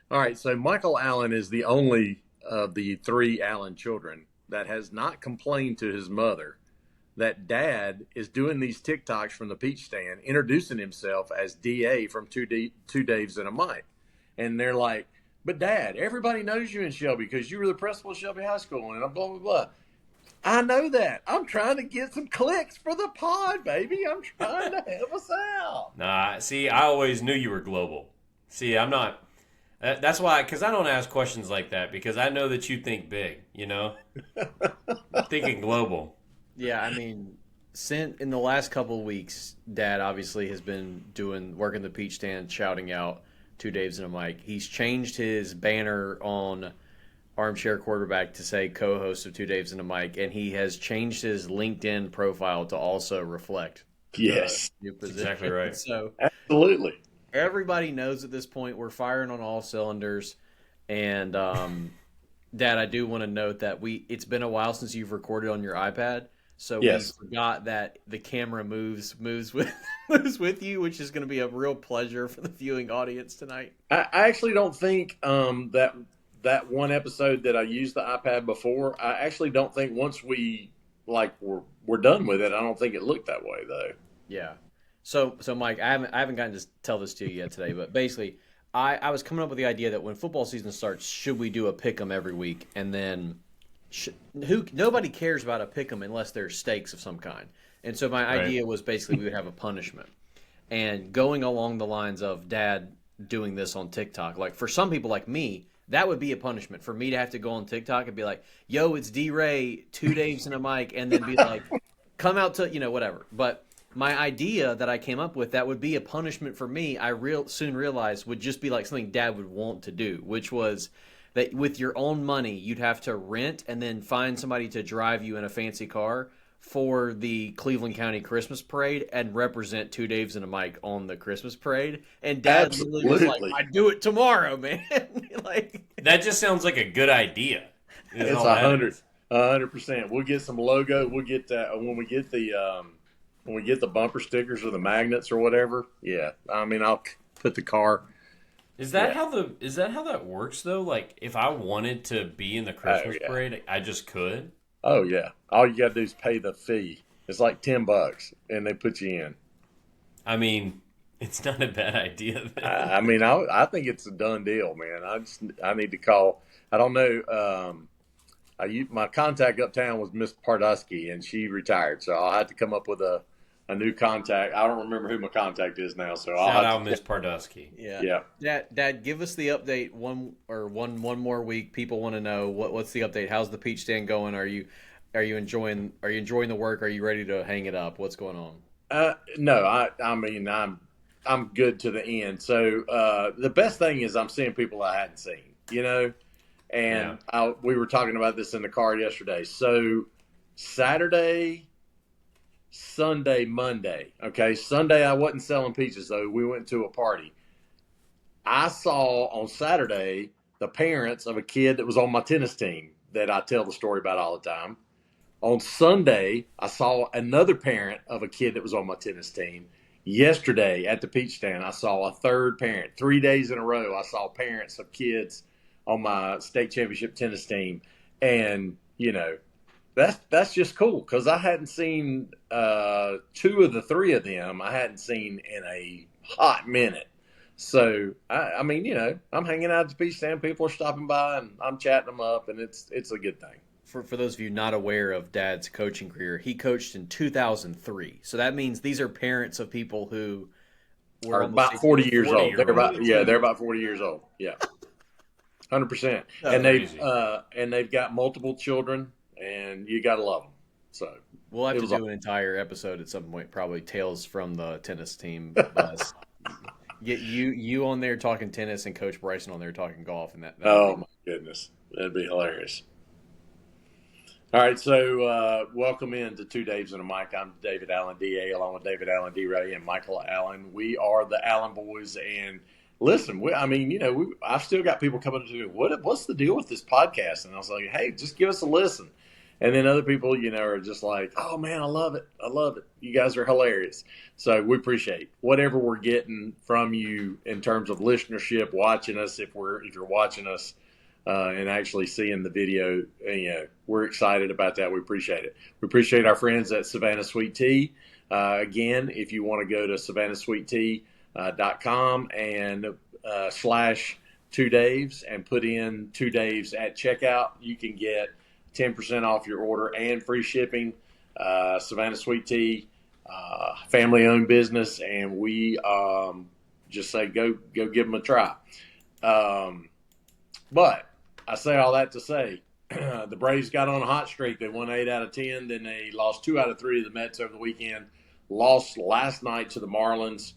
All right, so Michael Allen is the only of the three Allen children that has not complained to his mother that dad is doing these TikToks from the peach stand, introducing himself as DA from Two Daves and a Mike. And they're like, but dad, everybody knows you in Shelby because you were the principal of Shelby High School and blah, blah, blah. I know that. I'm trying to get some clicks for the pod, baby. I'm trying to help us out. Nah, see, I always knew you were global. See, I'm not. That's why, because I don't ask questions like that because I know that you think big. Thinking global. Yeah, I mean, in the last couple of weeks, Dad obviously has been working the peach stand, shouting out two Daves and a Mike. He's changed his banner on Armchair Quarterback to say co-host of Two Daves and a Mike, and he has changed his LinkedIn profile to also reflect the Yes, new That's position. exactly right. So absolutely. everybody knows at this point we're firing on all cylinders. And Dad, I do want to note that it's been a while since you've recorded on your iPad, so we Yes. forgot that the camera moves with moves with you, which is going to be a real pleasure for the viewing audience tonight. I actually don't think that one episode that I used the iPad before. I actually don't think once we're done with it. I don't think it looked that way though. Yeah. So Mike, I haven't gotten to tell this to you yet today, but basically, I was coming up with the idea that when football season starts, should we do a pick 'em every week, and then nobody cares about a pick 'em unless there's stakes of some kind. And so my Right. idea was basically we would have a punishment, and going along the lines of Dad doing this on TikTok. Like for some people like me, that would be a punishment for me to have to go on TikTok and be like, "Yo, it's D Ray, two Daves and a Mike," and then be like, "Come out to whatever." But my idea that I came up with that would be a punishment for me, soon realized would just be like something Dad would want to do, which was that with your own money, you'd have to rent and then find somebody to drive you in a fancy car for the Cleveland County Christmas parade and represent two Daves and a Mike on the Christmas parade. And Dad literally was like, Absolutely. "I'd do it tomorrow, man." Like, That just sounds like a good idea. Is It's all that is. 100%. We'll get some logo. We'll get that when we get the bumper stickers or the magnets or whatever. Yeah, I mean I'll put the car. Yeah. Is that how that works though? Like if I wanted to be in the Oh Christmas yeah. parade, I just could. Oh yeah. All you got to do is pay the fee. It's like $10, and they put you in. I mean, it's not a bad idea then. I mean, I think it's a done deal, man. I need to call. I don't know. My contact uptown was Miss Pardusky, and she retired, so I'll have to come up with a new contact. I don't remember who my contact is now, so I'll Shout have out to. Miss Pardusky. yeah. Yeah. Dad, give us the update one more week. People want to know what's the update. How's the peach stand going? Are you enjoying the work? Are you ready to hang it up? What's going on? No, I mean, I'm good to the end. So the best thing is I'm seeing people I hadn't seen, Yeah. and we were talking about this in the car yesterday. So Saturday, Sunday, Monday. Okay, Sunday I wasn't selling peaches though. We went to a party. I saw on Saturday the parents of a kid that was on my tennis team that I tell the story about all the time. On Sunday, I saw another parent of a kid that was on my tennis team. Yesterday at the peach stand, I saw a third parent. 3 days in a row, I saw parents of kids on my state championship tennis team, and that's just cool because I hadn't seen two of the three of them. I hadn't seen in a hot minute. So I mean, I'm hanging out at the peach stand. People are stopping by, and I'm chatting them up, and it's a good thing. For those of you not aware of Dad's coaching career, he coached in 2003. So that means these are parents of people who were Are almost about 40 years 40 old. year old. They're about 40 years old. Yeah, 100%. Oh, And Crazy. they've got multiple children, and you gotta love them. So we'll have it to was do an entire episode at some point, probably tales from the tennis team bus. Get you on there talking tennis and Coach Bryson on there talking golf, and that would oh be my goodness, that'd be hilarious. All right, so welcome in to Two Daves and a Mike. I'm David Allen, DA, along with David Allen, D. Ray, and Michael Allen. We are the Allen boys, and listen, I've still got people coming to me. What's the deal with this podcast? And I was like, hey, just give us a listen. And then other people, are just like, oh man, I love it. I love it. You guys are hilarious. So we appreciate whatever we're getting from you in terms of listenership, watching us. If you're watching us and actually seeing the video, we're excited about that. We appreciate it. We appreciate our friends at Savannah Sweet Tea. Again, if you want to go to savannahsweettea.com and slash 2Daves and put in 2Daves at checkout, you can get 10% off your order and free shipping. Savannah Sweet Tea, family-owned business, and we just say go give them a try. But I say all that to say the Braves got on a hot streak. They won 8 out of 10. Then they lost 2 out of 3 to the Mets over the weekend. Lost last night to the Marlins.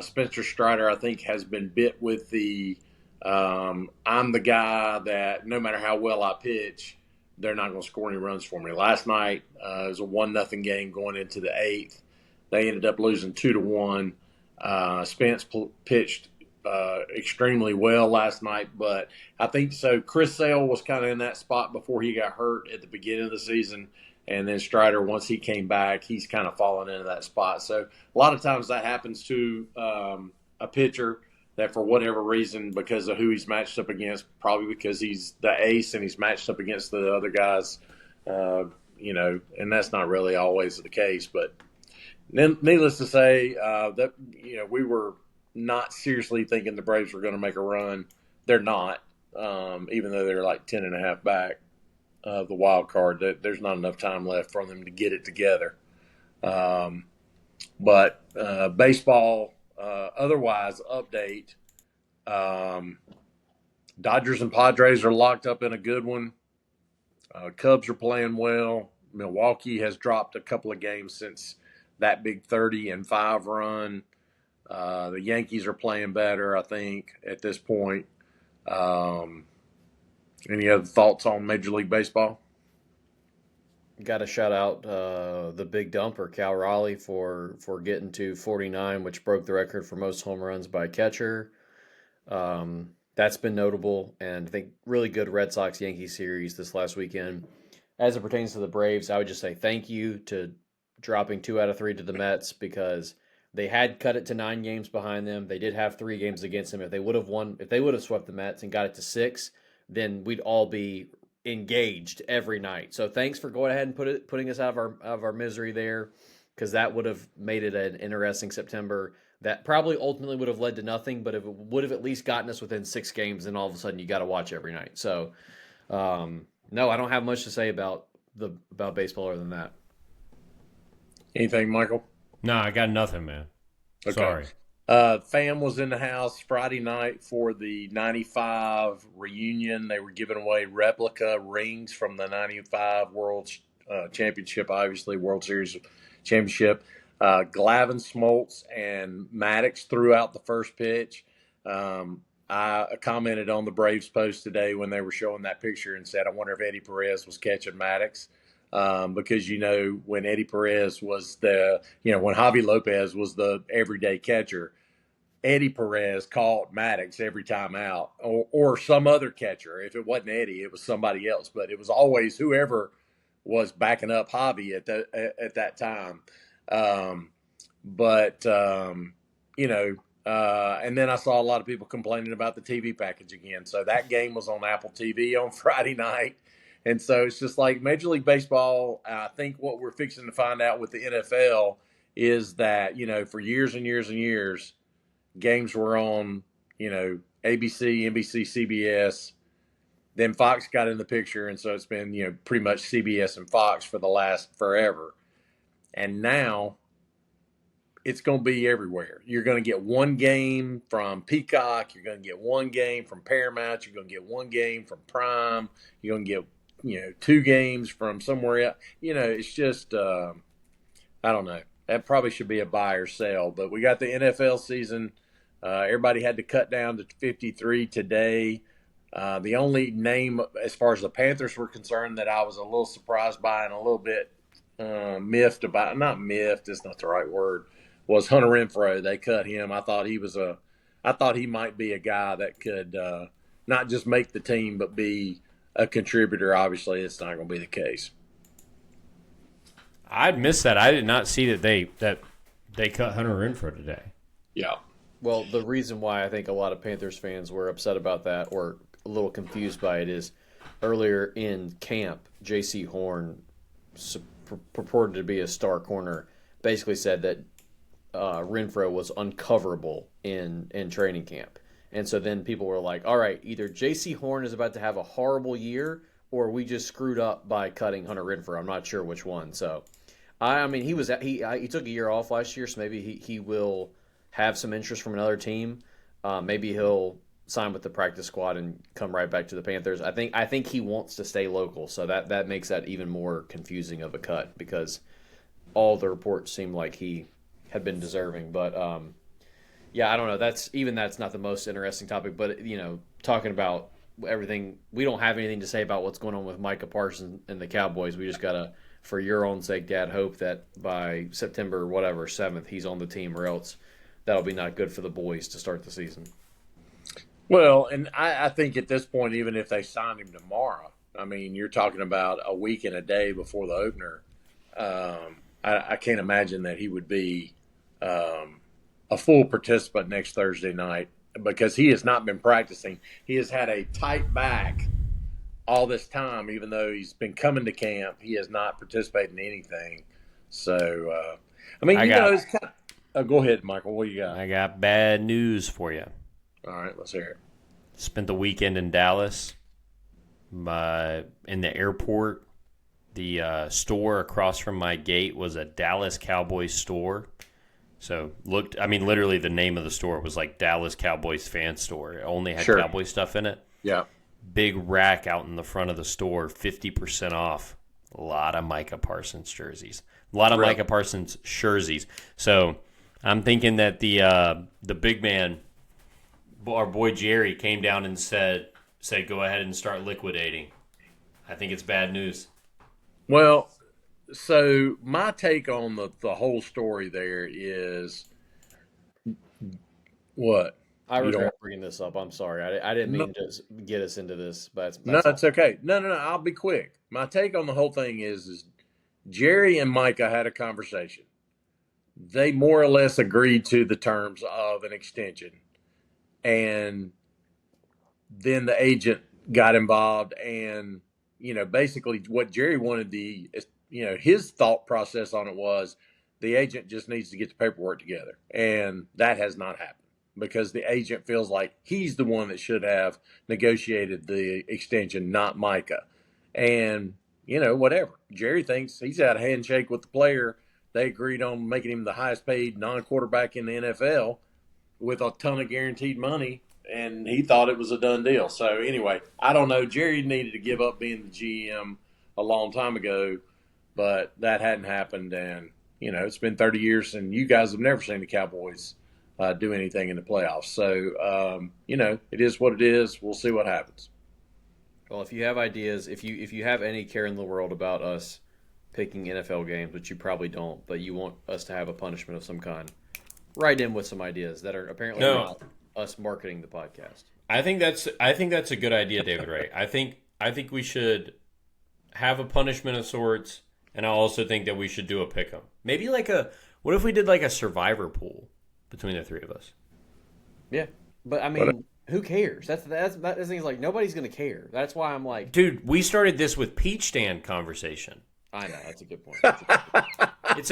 Spencer Strider, I think, has been bit with the I'm the guy that no matter how well I pitch, they're not going to score any runs for me. Last night it was a 1-0 game going into the 8th. They ended up losing 2-1. Spence pitched extremely well last night, but I think so. Chris Sale was kind of in that spot before he got hurt at the beginning of the season, and then Strider, once he came back, he's kind of fallen into that spot. So a lot of times that happens to a pitcher that for whatever reason, because of who he's matched up against, probably because he's the ace and he's matched up against the other guys, and that's not really always the case. But needless to say, that we were not seriously thinking the Braves were going to make a run. They're not, even though they're like 10.5 back of the wild card. There's not enough time left for them to get it together. But baseball. Otherwise, update. Dodgers and Padres are locked up in a good one. Cubs are playing well. Milwaukee has dropped a couple of games since that big 30-5 run. The Yankees are playing better, I think, at this point. Any other thoughts on Major League Baseball? Got to shout out the big dumper, Cal Raleigh, for getting to 49, which broke the record for most home runs by a catcher. That's been notable, and I think really good Red Sox-Yankees series this last weekend. As it pertains to the Braves, I would just say thank you to dropping 2 out of 3 to the Mets, because they had cut it to 9 games behind them. They did have 3 games against them. If they would have swept the Mets and got it to 6, then we'd all be engaged every night. So thanks for going ahead and putting us out of our misery there, because that would have made it an interesting September that probably ultimately would have led to nothing, but it would have at least gotten us within 6 games, and all of a sudden you got to watch every night. So no, I don't have much to say about baseball other than that. Anything, Michael? No, I got nothing, man. Okay. Sorry. Fam was in the house Friday night for the 95 reunion. They were giving away replica rings from the 95 World Championship, obviously World Series Championship. Glavine, Smoltz, and Maddox threw out the first pitch. I commented on the Braves post today when they were showing that picture and said, I wonder if Eddie Perez was catching Maddox. Because, when Eddie Perez was when Javi Lopez was the everyday catcher, Eddie Perez caught Maddox every time out, or some other catcher. If it wasn't Eddie, it was somebody else, but it was always whoever was backing up Javi at that time. And then I saw a lot of people complaining about the TV package again. So that game was on Apple TV on Friday night. And so it's just like Major League Baseball. I think what we're fixing to find out with the NFL is that, for years and years and years, games were on, ABC, NBC, CBS. Then Fox got in the picture. And so it's been, pretty much CBS and Fox for the last forever. And now it's going to be everywhere. You're going to get one game from Peacock. You're going to get one game from Paramount. You're going to get one game from Prime. You're going to get 2 games from somewhere else. It's just, I don't know. That probably should be a buy or sell. But we got the NFL season. Everybody had to cut down to 53 today. The only name, as far as the Panthers were concerned, that I was a little surprised by and a little bit miffed about, not miffed, it's not the right word, was Hunter Renfrow. They cut him. I thought he might be a guy that could not just make the team, but be a contributor. Obviously, it's not going to be the case. I'd missed that. I did not see that they cut Hunter Renfrow today. Yeah. Well, the reason why I think a lot of Panthers fans were upset about that or a little confused by it is earlier in camp, J.C. Horn, purported to be a star corner, basically said that Renfrow was uncoverable in training camp. And so then people were like, all right, either J.C. Horn is about to have a horrible year or we just screwed up by cutting Hunter Renfrow. I'm not sure which one. So, I mean, he took a year off last year, so maybe he will have some interest from another team. Maybe he'll sign with the practice squad and come right back to the Panthers. I think he wants to stay local, so that makes that even more confusing of a cut because all the reports seem like he had been deserving. But yeah, I don't know. That's not the most interesting topic. But talking about everything, we don't have anything to say about what's going on with Micah Parsons and the Cowboys. We just gotta, for your own sake, Dad, hope that by September 7th he's on the team, or else that'll be not good for the boys to start the season. Well, and I think at this point, even if they signed him tomorrow, I mean, you're talking about a week and a day before the opener. I can't imagine that he would be a full participant next Thursday night because he has not been practicing. He has had a tight back all this time, even though he's been coming to camp. He has not participated in anything. So, I mean, it's kind of, go ahead, Michael. What you got? I got bad news for you. All right, let's hear it. Spent the weekend in Dallas. In the airport, the store across from my gate was a Dallas Cowboys store. So literally the name of the store was like Dallas Cowboys fan store. It only had Cowboy stuff in it. Yeah. Big rack out in the front of the store, 50% off. A lot of Micah Parsons jerseys. A lot of Micah Parsons jerseys. So I'm thinking that the big man, our boy Jerry, came down and said, go ahead and start liquidating. I think it's bad news. Well, so my take on the whole story there is what? I regret bringing this up. I'm sorry. I didn't mean to get us into this, but that's it's okay. No. I'll be quick. My take on the whole thing is Jerry and Micah had a conversation. They more or less agreed to the terms of an extension. And then the agent got involved and, basically what Jerry wanted his thought process on it was the agent just needs to get the paperwork together. And that has not happened because the agent feels like he's the one that should have negotiated the extension, not Micah. And, whatever. Jerry thinks he's had a handshake with the player. They agreed on making him the highest paid non-quarterback in the NFL with a ton of guaranteed money, and he thought it was a done deal. So, anyway, I don't know. Jerry needed to give up being the GM a long time ago, but that hadn't happened. And, it's been 30 years, and you guys have never seen the Cowboys do anything in the playoffs. So, it is what it is. We'll see what happens. Well, if you have ideas, if you have any care in the world about us picking NFL games, which you probably don't, but you want us to have a punishment of some kind, write in with some ideas that are apparently not us marketing the podcast. I think that's a good idea, David Ray. I think we should have a punishment of sorts, and I also think that we should do a pick'em. Maybe what if we did like a survivor pool between the three of us? Yeah, but I mean, who cares? That's the thing is like nobody's gonna care. That's why I'm like, dude, we started this with peach stand conversation. I know that's a good point. It's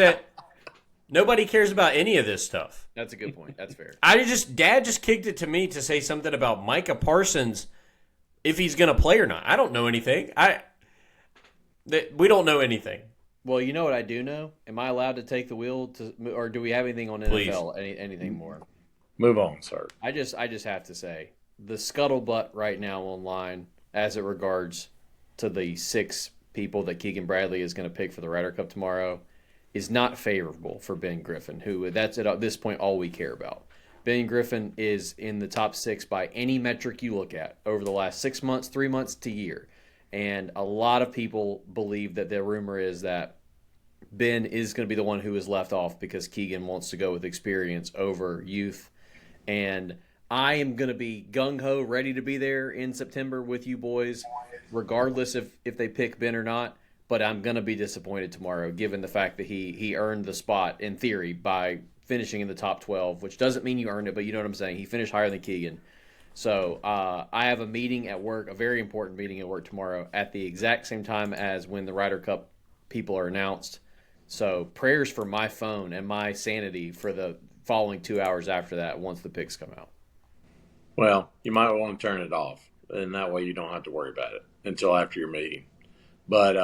nobody cares about any of this stuff. That's a good point. That's fair. Dad just kicked it to me to say something about Micah Parsons, if he's going to play or not. I don't know anything. We don't know anything. Well, you know what I do know? Am I allowed to take the wheel or do we have anything on NFL? Anything more? Move on, sir. I just have to say the scuttlebutt right now online as it regards to the 6 people that Keegan Bradley is going to pick for the Ryder Cup tomorrow is not favorable for Ben Griffin, who that's at this point all we care about. Ben Griffin is in the top 6 by any metric you look at over the last 6 months, 3 months to year. And a lot of people believe that the rumor is that Ben is going to be the one who is left off because Keegan wants to go with experience over youth. And I am going to be gung-ho, ready to be there in September with you boys, regardless if they pick Ben or not. but I'm going to be disappointed tomorrow, given the fact that he earned the spot in theory by finishing in the top 12, which doesn't mean you earned it, but you know what I'm saying. He finished higher than Keegan. So I have a meeting at work, a very important meeting at work tomorrow at the exact same time as when the Ryder Cup people are announced. So prayers for my phone and my sanity for the following 2 hours after that once the picks come out. Well, you might want to turn it off, and that way you don't have to worry about it until after your meeting. But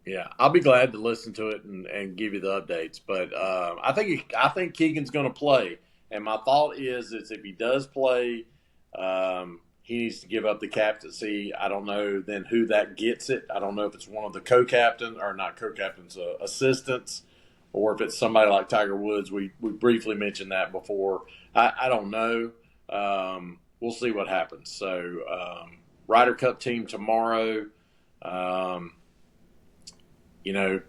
yeah, I'll be glad to listen to it and give you the updates. But I think Keegan's going to play, and my thought is if he does play, he needs to give up the captaincy. I don't know then who that gets it. I don't know if it's one of the co-captains or not co-captains, assistants, or if it's somebody like Tiger Woods. We briefly mentioned that before. I don't know. We'll see what happens. So Ryder Cup team tomorrow. It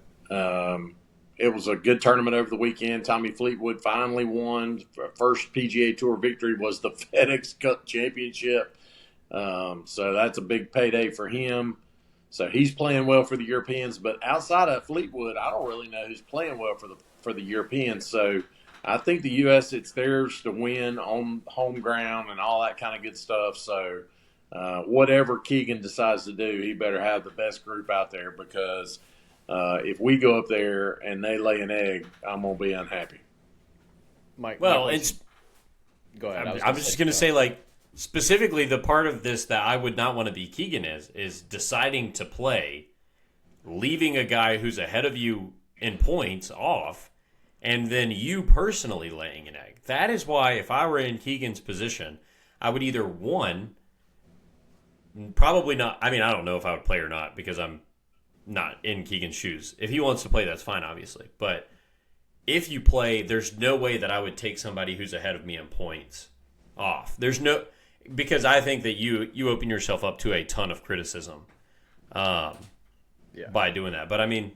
was a good tournament over the weekend. Tommy Fleetwood finally won. First PGA Tour victory was the FedEx Cup Championship. So that's a big payday for him. So he's playing well for the Europeans. But outside of Fleetwood, I don't really know who's playing well for the Europeans. So I think the U.S., it's theirs to win on home ground and all that kind of good stuff. So whatever Keegan decides to do, he better have the best group out there because if we go up there and they lay an egg, I'm going to be unhappy. Go ahead. I was just going to say, like, specifically the part of this that I would not want to be Keegan is deciding to play, leaving a guy who's ahead of you in points off, and then you personally laying an egg. That is why if I were in Keegan's position, I would either, one, probably not. I mean, I don't know if I would play or not because I'm not in Keegan's shoes. If he wants to play, that's fine, obviously. But if you play, there's no way that I would take somebody who's ahead of me in points off. Because I think that you open yourself up to a ton of criticism by doing that. But I mean,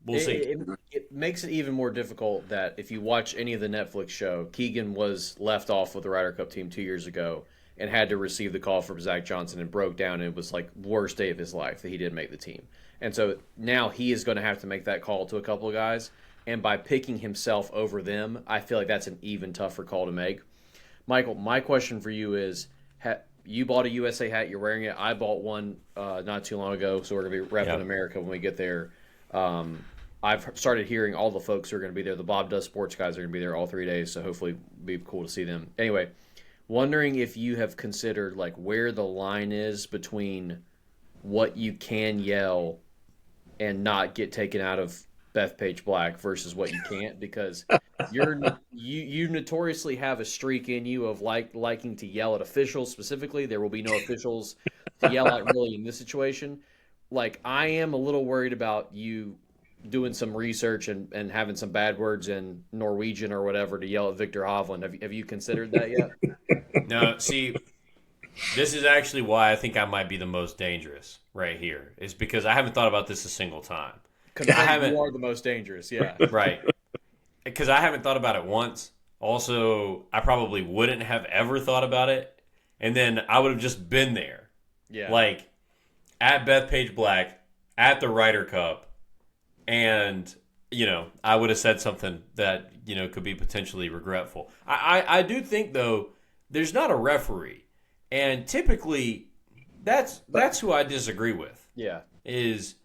we'll see. It makes it even more difficult that if you watch any of the Netflix show, Keegan was left off with the Ryder Cup team 2 years ago and had to receive the call from Zach Johnson and broke down. And it was like worst day of his life that he didn't make the team. And so now he is going to have to make that call to a couple of guys. And by picking himself over them, I feel like that's an even tougher call to make. Michael, my question for you is, you bought a USA hat. You're wearing it. I bought one not too long ago, so we're going to be repping America when we get there. I've started hearing all the folks who are going to be there. The Bob Does Sports guys are going to be there all 3 days, so hopefully it'll be cool to see them. Anyway, wondering if you have considered like where the line is between what you can yell and not get taken out of Bethpage Black versus what you can't, because you notoriously have a streak in you of liking to yell at officials. Specifically, there will be no officials to yell at really in this situation. Like, I am a little worried about you doing some research and having some bad words in Norwegian or whatever to yell at Victor Hovland. Have you considered that yet? No, see, this is actually why I think I might be the most dangerous right here, is because I haven't thought about this a single time. Because you are the most dangerous, yeah. Right. Because I haven't thought about it once. Also, I probably wouldn't have ever thought about it. And then I would have just been there. Yeah. Like, at Bethpage Black, at the Ryder Cup, and, I would have said something that, could be potentially regretful. I do think, though, there's not a referee. And typically, that's who I disagree with. Yeah. Is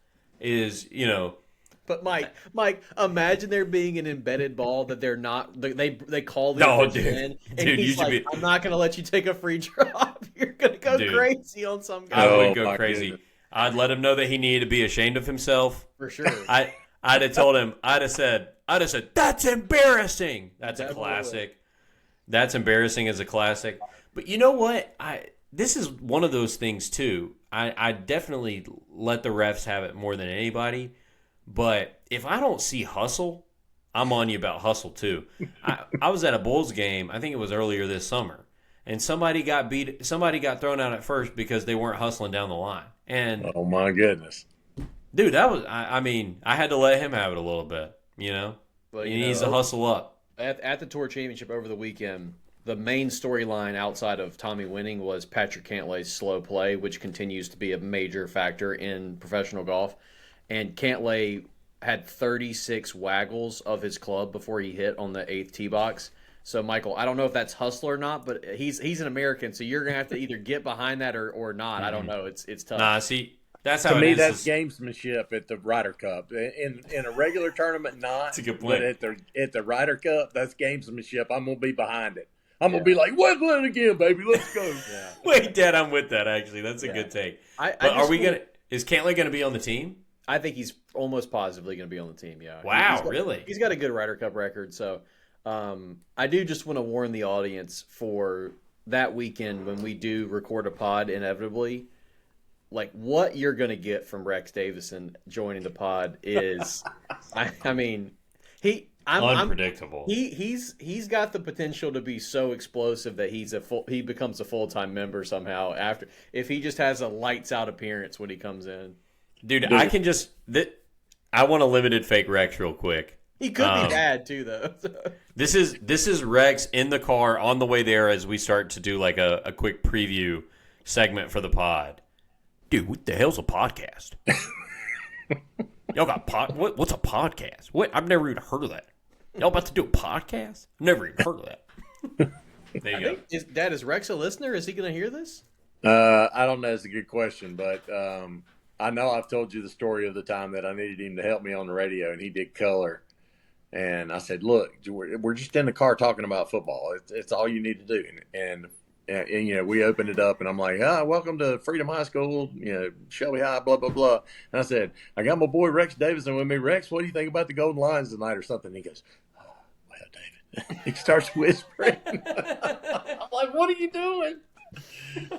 But Mike, imagine there being an embedded ball that they're not. They call the in, and he's like, "I'm not going to let you take a free drop. You're going to go crazy on some guy." I would go crazy. Goodness. I'd let him know that he needed to be ashamed of himself. For sure. I'd have told him. I'd have said, "That's embarrassing." That's a classic. That's embarrassing as a classic. But you know what? This is one of those things too. I definitely let the refs have it more than anybody. But if I don't see hustle, I'm on you about hustle too. I was at a Bulls game, I think it was earlier this summer, and somebody got thrown out at first because they weren't hustling down the line. And oh my goodness, dude, that was I had to let him have it a little bit. Well, he needs to hustle up. At the Tour Championship over the weekend, the main storyline outside of Tommy winning was Patrick Cantlay's slow play, which continues to be a major factor in professional golf. And Cantlay had 36 waggles of his club before he hit on the 8th tee box. So, Michael, I don't know if that's hustler or not, but he's an American, so you're gonna have to either get behind that or not. I don't know. It's tough. Nah, see, that's how to it me, is. that's gamesmanship at the Ryder Cup. In a regular tournament, not. That's a good point. But at the Ryder Cup, that's gamesmanship. I'm gonna be behind it. I'm gonna be like, "Wet land again, baby. Let's go." Yeah. Wait, Dad, I'm with that. Actually, that's a good take. Is Cantlay gonna be on the team? I think he's almost positively going to be on the team. Yeah. Wow, really? He's got a good Ryder Cup record. So, I do just want to warn the audience for that weekend when we do record a pod inevitably. Like, what you're going to get from Rex Davison joining the pod is, I mean, unpredictable. He's got the potential to be so explosive that he becomes a full-time member somehow after, if he just has a lights out appearance when he comes in. Dude, I can just I want a limited fake Rex real quick. He could be bad too, though. This is Rex in the car on the way there as we start to do like a quick preview segment for the pod. Dude, what the hell's a podcast? Y'all got what's a podcast? What? I've never even heard of that. Y'all about to do a podcast? Never even heard of that. There you go. Is Rex a listener? Is he going to hear this? I don't know. It's a good question, but I know I've told you the story of the time that I needed him to help me on the radio, and he did color. And I said, "Look, we're just in the car talking about football. It's all you need to do." And we opened it up, and I'm like, "Welcome to Freedom High School, Shelby High, blah blah blah." And I said, "I got my boy Rex Davison with me. Rex, what do you think about the Golden Lions tonight, or something?" And he goes, "Oh, well, David." He starts whispering. I'm like, "What are you doing?"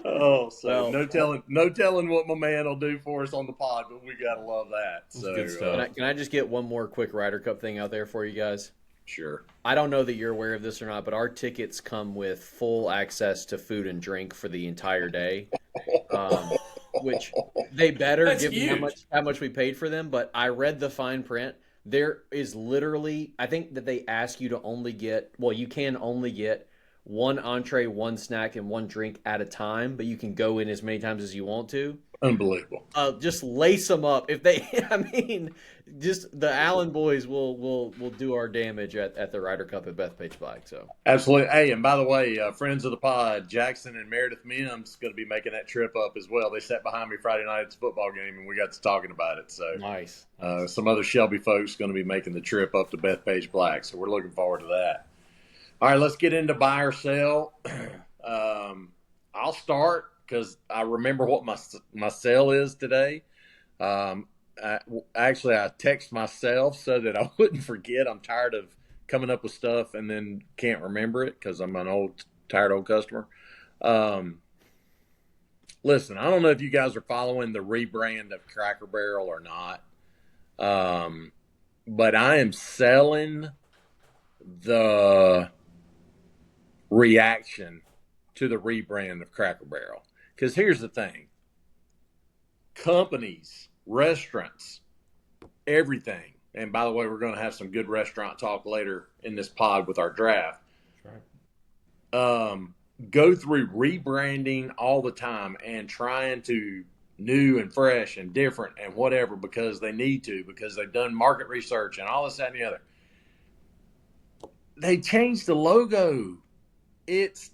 Oh, so no telling what my man will do for us on the pod, but we gotta love that. So good stuff. Can I just get one more quick Ryder Cup thing out there for you guys? Sure. I don't know that you're aware of this or not, but our tickets come with full access to food and drink for the entire day, which they better give me how much we paid for them. But I read the fine print. There is literally, I think that they ask you to only get, you can only get one entree, one snack, and one drink at a time, but you can go in as many times as you want to. Unbelievable. Just lace them up. If they, just the Allen boys will do our damage at the Ryder Cup at Bethpage Black. So absolutely. Hey, and by the way, friends of the pod, Jackson and Meredith Mims going to be making that trip up as well. They sat behind me Friday night at the football game, and we got to talking about it. So nice. Some other Shelby folks going to be making the trip up to Bethpage Black. So we're looking forward to that. All right, let's get into buy or sell. I'll start because I remember what my sell is today. I text myself so that I wouldn't forget. I'm tired of coming up with stuff and then can't remember it because I'm an tired old customer. Listen, I don't know if you guys are following the rebrand of Cracker Barrel or not, but I am selling the reaction to the rebrand of Cracker Barrel. Because here's the thing. Companies, restaurants, everything. And by the way, we're going to have some good restaurant talk later in this pod with our draft. Right. Go through rebranding all the time and trying to new and fresh and different and whatever because they need to, because they've done market research and all this, that, and the other. They changed the logo. It's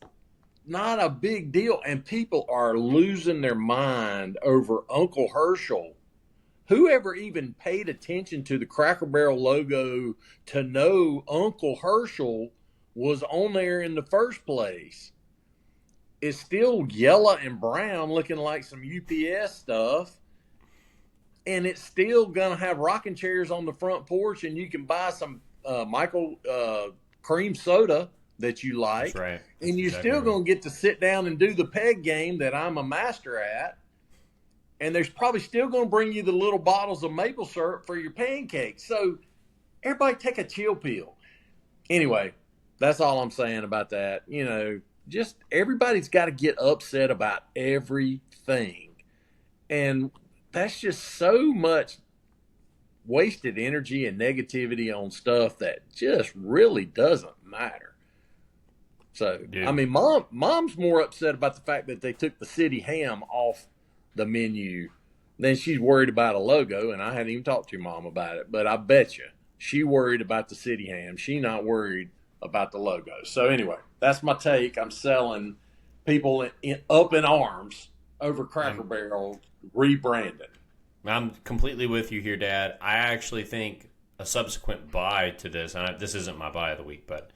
not a big deal, and people are losing their mind over Uncle Herschel. Whoever even paid attention to the Cracker Barrel logo to know Uncle Herschel was on there in the first place? It's still yellow and brown looking like some UPS stuff, and it's still going to have rocking chairs on the front porch, and you can buy some Michael cream soda that you like. That's right. And you're still going to get to sit down and do the peg game that I'm a master at. And there's probably still going to bring you the little bottles of maple syrup for your pancakes. So everybody take a chill pill. Anyway, that's all I'm saying about that. Just everybody's got to get upset about everything. And that's just so much wasted energy and negativity on stuff that just really doesn't matter. So, Dude. I mean, mom's more upset about the fact that they took the city ham off the menu than she's worried about a logo. And I hadn't even talked to your mom about it, but I bet you she worried about the city ham. She not worried about the logo. So anyway, that's my take. I'm selling people up in arms over Cracker Barrel rebranding. I'm completely with you here, Dad. I actually think a subsequent buy to this, and this isn't my buy of the week, but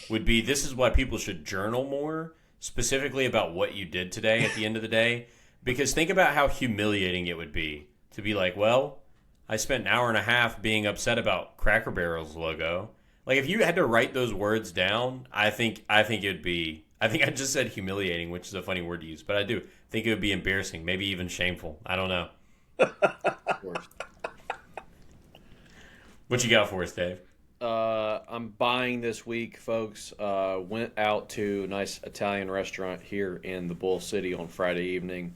would be this is why people should journal more, specifically about what you did today at the end of the day. Because think about how humiliating it would be to be like, well, I spent an hour and a half being upset about Cracker Barrel's logo. Like if you had to write those words down, I think it'd be. I think I just said humiliating, which is a funny word to use, but I do think it would be embarrassing, maybe even shameful. I don't know. What you got for us, Dave? I'm buying this week, folks. Went out to a nice Italian restaurant here in the Bull City on Friday evening.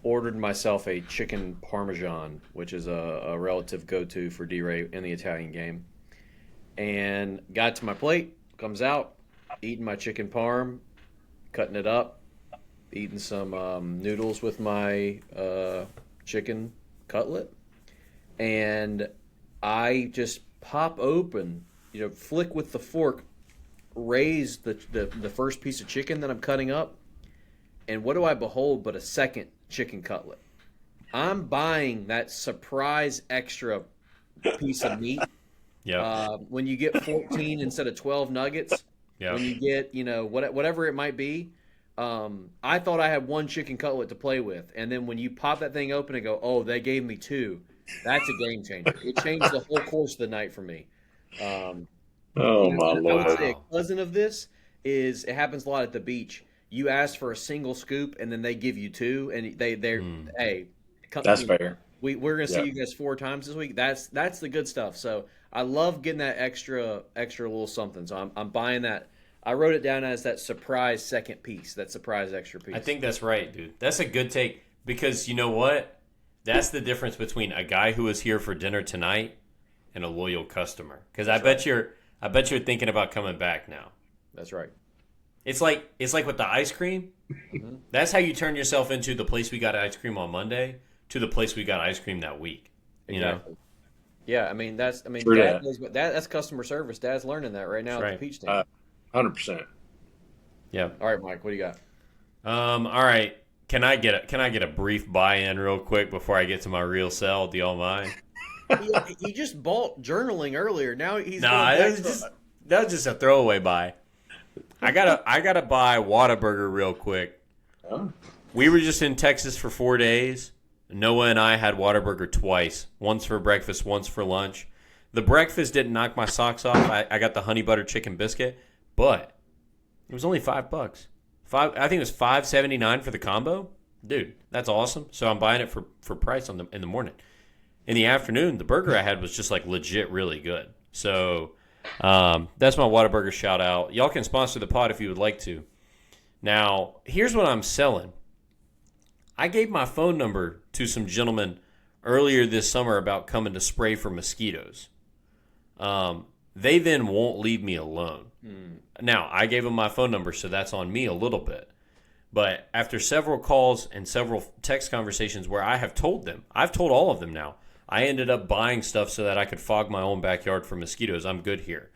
Ordered myself a chicken parmesan, which is a relative go-to for D-Ray in the Italian game. And got to my plate, comes out, eating my chicken parm, cutting it up, eating some noodles with my chicken cutlet. And I just pop open, flick with the fork, raise the first piece of chicken that I'm cutting up, and what do I behold but a second chicken cutlet? I'm buying that surprise extra piece of meat. Yeah. When you get 14 instead of 12 nuggets, when you get, whatever it might be, I thought I had one chicken cutlet to play with, and then when you pop that thing open and go, oh, they gave me two, that's a game changer. It changed the whole course of the night for me. Oh my Lord! I would say a cousin of this is it happens a lot at the beach. You ask for a single scoop and then they give you two, and they're hey, that's fair. We're gonna see you guys 4 times this week. That's the good stuff. So I love getting that extra little something. So I'm buying that. I wrote it down as that surprise second piece, that surprise extra piece. I think that's right, dude. That's a good take because you know what? That's the difference between a guy who was here for dinner tonight and a loyal customer. Because I bet you're thinking about coming back now. That's right. It's like with the ice cream. Mm-hmm. That's how you turn yourself into the place we got ice cream on Monday to the place we got ice cream that week. You know? Yeah, Dad knows that's customer service. Dad's learning that right now at the Peach Stand. 100%. Yeah. All right, Mike, what do you got? All right. Can I get a brief buy-in real quick before I get to my real sell? Do y'all mind? He just bought journaling earlier. Now he's that was just a throwaway buy. I gotta buy Whataburger real quick. Oh. We were just in Texas for 4 days. Noah and I had Whataburger twice. Once for breakfast, once for lunch. The breakfast didn't knock my socks off. I got the honey butter chicken biscuit, but it was only $5. I think it was $5.79 for the combo. Dude, that's awesome. So I'm buying it for price in the morning. In the afternoon, the burger I had was just like legit really good. So that's my Whataburger shout out. Y'all can sponsor the pod if you would like to. Now, here's what I'm selling. I gave my phone number to some gentlemen earlier this summer about coming to spray for mosquitoes. They then won't leave me alone. Now, I gave them my phone number, so that's on me a little bit. But after several calls and several text conversations where I've told all of them now, I ended up buying stuff so that I could fog my own backyard for mosquitoes. I'm good here.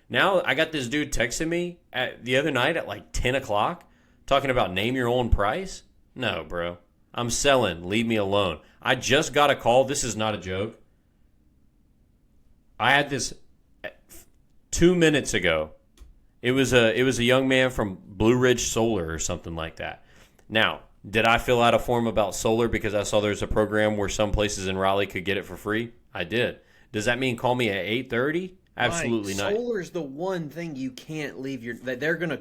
Now, I got this dude texting me the other night at like 10 o'clock talking about name your own price. No, bro. I'm selling. Leave me alone. I just got a call. This is not a joke. I had this 2 minutes ago. It was a young man from Blue Ridge Solar or something like that. Now, did I fill out a form about solar because I saw there's a program where some places in Raleigh could get it for free? I did. Does that mean call me at 8:30? Absolutely not. Solar's the one thing you can't leave they're gonna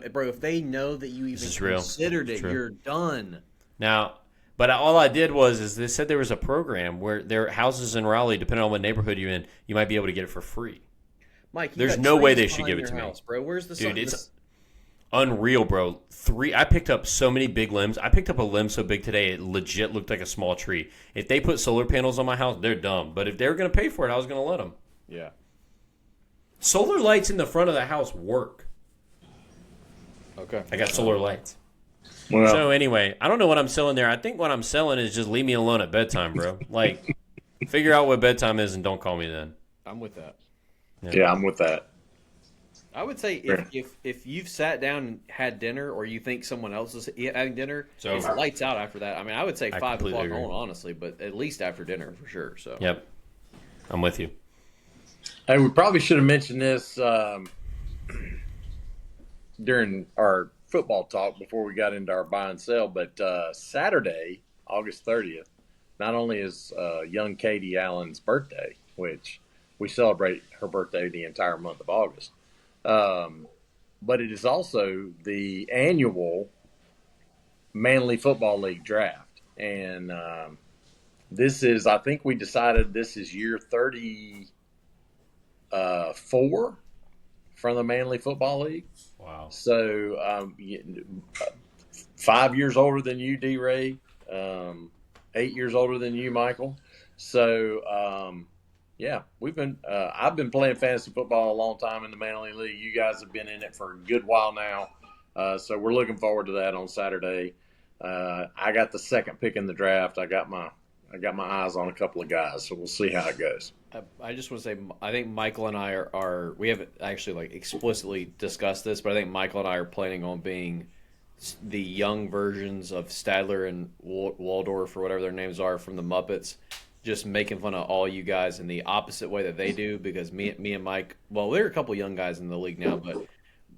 bro, if they know that you even considered it, you're done. Now, but all I did is they said there was a program where there are houses in Raleigh, depending on what neighborhood you're in, you might be able to get it for free. Mike, there's no way they should give it to me, bro. Where's the dude? It's unreal, bro. I picked up so many big limbs. I picked up a limb so big today it legit looked like a small tree. If they put solar panels on my house, they're dumb. But if they were going to pay for it, I was going to let them. Yeah. Solar lights in the front of the house work. Okay. I got solar lights. Well, So anyway, I don't know what I'm selling there. I think what I'm selling is just leave me alone at bedtime, bro. Like, figure out what bedtime is and don't call me then. I'm with that. yeah, I'm with that. I would say if you've sat down and had dinner, or you think someone else is having dinner, It's it's over. lights out after that. I mean, I would say 5 completely o'clock agree. on, honestly, but at least after dinner for sure. So Yep, I'm with you. Hey, we probably should have mentioned this during our football talk before we got into our buy and sell. But Saturday, August 30th, not only is young Katie Allen's birthday, which we celebrate her birthday the entire month of August, but it is also the annual Manly Football League draft. And this is, I think we decided this is year 34 from the Manly Football League. Wow. So 5 years older than you, D. Ray. 8 years older than you, Michael. So yeah, we've been. I've been playing fantasy football a long time in the Manly League. You guys have been in it for a good while now. So we're looking forward to that on Saturday. I got the second pick in the draft. I got my eyes on a couple of guys, so we'll see how it goes. I just want to say, I think Michael and I are we haven't actually like explicitly discussed this, but I think Michael and I are planning on being the young versions of Stadler and Waldorf, or whatever their names are, from the Muppets, just making fun of all you guys in the opposite way that they do. Because me and Mike, well, there are a couple young guys in the league now, but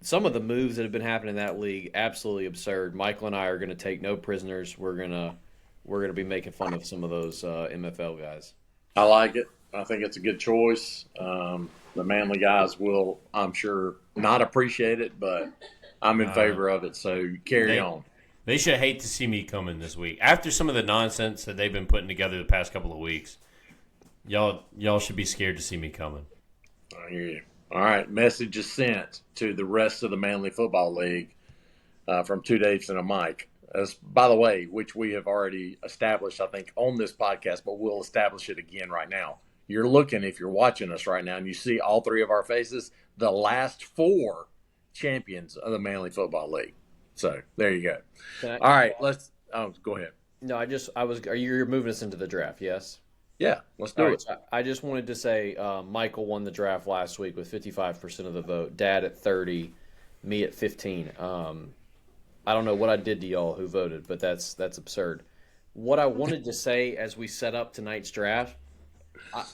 some of the moves that have been happening in that league, absolutely absurd. Michael and I are going to take no prisoners. We're gonna be making fun of some of those MFL guys. I like it. I think it's a good choice. The Manly guys will, I'm sure, not appreciate it, but I'm in favor of it. So carry on. They should hate to see me coming this week. After some of the nonsense that they've been putting together the past couple of weeks, y'all should be scared to see me coming. I hear you. All right, message is sent to the rest of the Manly Football League from Two Daves and a Mike. As, by the way, which we have already established, I think, on this podcast, but we'll establish it again right now. You're looking, if you're watching us right now, and you see all three of our faces, the last four champions of the Manly Football League. So there you go. All right, let's. Oh, go ahead. No, you're moving us into the draft, yes? Yeah, let's do it. I just wanted to say Michael won the draft last week with 55% of the vote. Dad at 30, me at 15. I don't know what I did to y'all who voted, but that's absurd. What I wanted to say as we set up tonight's draft,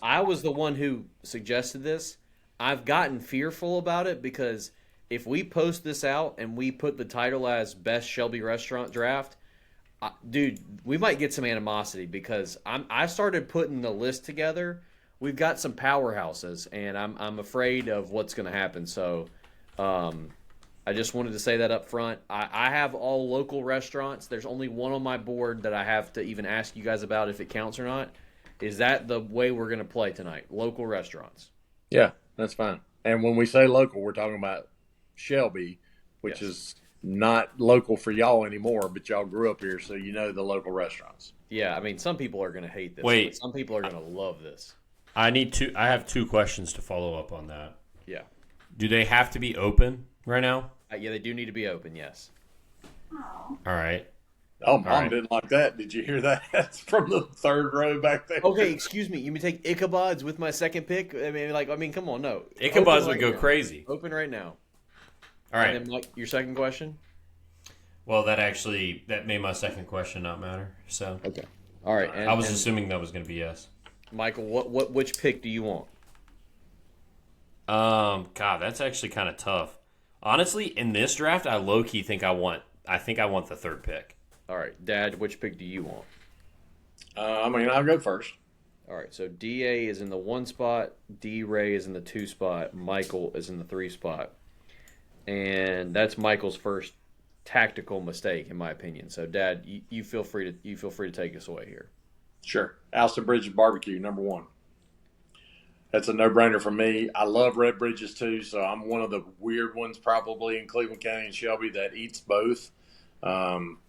I was the one who suggested this. I've gotten fearful about it because if we post this out and we put the title as Best Shelby Restaurant Draft, dude, we might get some animosity because I started putting the list together. We've got some powerhouses, and I'm afraid of what's going to happen. So I just wanted to say that up front. I have all local restaurants. There's only one on my board that I have to even ask you guys about if it counts or not. Is that the way we're going to play tonight? Local restaurants. Yeah, that's fine. And when we say local, we're talking about Shelby, which is not local for y'all anymore, but y'all grew up here, so you know the local restaurants. Yeah, I mean, some people are going to hate this. Wait. But some people are going to love this. I have two questions to follow up on that. Yeah. Do they have to be open right now? Yeah, they do need to be open, yes. All right. Oh, Mom right. didn't like that. Did you hear that? That's from the third row back there. Okay, excuse me. You mean take Ichabod's with my second pick? I mean, come on, no. Ichabod's Open would go now. crazy. Open right now. All right. And then, Mike, your second question? Well, that made my second question not matter. So Okay. All right. I was assuming that was going to be yes. Michael, which pick do you want? God, that's actually kind of tough. Honestly, in this draft, I low key think I want the third pick. All right, Dad, which pick do you want? I'll go first. All right, so DA is in the 1 spot, D Ray is in the 2 spot, Michael is in the 3 spot. And that's Michael's first tactical mistake, in my opinion. So, Dad, you feel free to take us away here. Sure. Alston Bridges Barbecue, number 1. That's a no-brainer for me. I love Red Bridges too, so I'm one of the weird ones probably in Cleveland County and Shelby that eats both. Mom